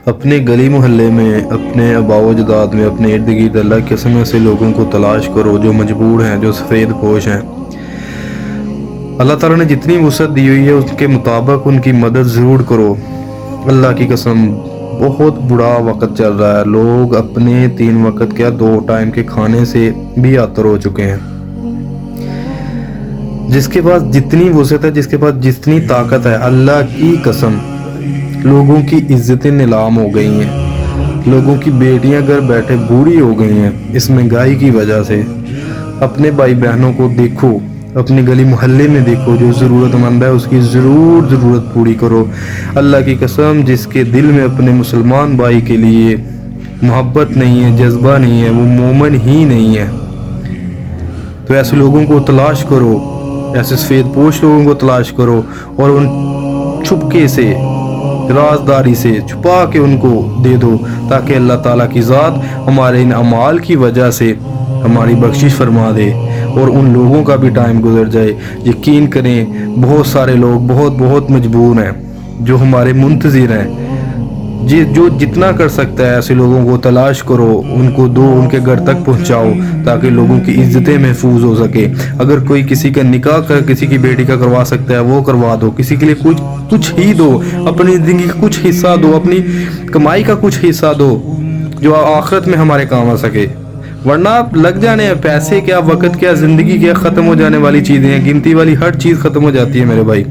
اپنے گلی محلے میں، اپنے آباء و اجداد میں، اپنے ارد گرد اللہ کی قسم ایسے لوگوں کو تلاش کرو جو مجبور ہیں، جو سفید پوش ہیں۔ اللہ تعالیٰ نے جتنی وسعت دی ہوئی ہے اس کے مطابق ان کی مدد ضرور کرو۔ اللہ کی قسم بہت برا وقت چل رہا ہے، لوگ اپنے 3 وقت کیا 2 ٹائم کے کھانے سے بھی عاطر ہو چکے ہیں۔ جس کے پاس جتنی وسعت ہے، جس کے پاس جتنی طاقت ہے، اللہ کی قسم لوگوں کی عزتیں نیلام ہو گئی ہیں، لوگوں کی بیٹیاں گھر بیٹھے بوڑھی ہو گئی ہیں اس مہنگائی کی وجہ سے۔ اپنے بھائی بہنوں کو دیکھو، اپنی گلی محلے میں دیکھو، جو ضرورت مند ہے اس کی ضرورت پوری کرو۔ اللہ کی قسم جس کے دل میں اپنے مسلمان بھائی کے لیے محبت نہیں ہے، جذبہ نہیں ہے، وہ مومن ہی نہیں ہے۔ تو ایسے لوگوں کو تلاش کرو، ایسے سفید پوش لوگوں کو تلاش کرو اور ان چھپکے سے، رازداری سے چھپا کے ان کو دے دو، تاکہ اللہ تعالیٰ کی ذات ہمارے ان اعمال کی وجہ سے ہماری بخشش فرما دے اور ان لوگوں کا بھی ٹائم گزر جائے۔ یقین کریں بہت سارے لوگ بہت مجبور ہیں جو ہمارے منتظر ہیں۔ جو جتنا کر سکتا ہے ایسے لوگوں کو تلاش کرو، ان کو دو، ان کے گھر تک پہنچاؤ تاکہ لوگوں کی عزتیں محفوظ ہو سکے۔ اگر کوئی کسی کا نکاح کسی کی بیٹی کا کروا سکتا ہے وہ کروا دو، کسی کے لیے کچھ ہی دو، اپنی زندگی کا کچھ حصہ دو، اپنی کمائی کا کچھ حصہ دو جو آخرت میں ہمارے کام آ سکے۔ ورنہ لگ جانے ہیں پیسے کیا، وقت کیا، زندگی کیا، ختم ہو جانے والی چیزیں ہیں، گنتی والی ہر چیز ختم ہو جاتی ہے میرے بھائی۔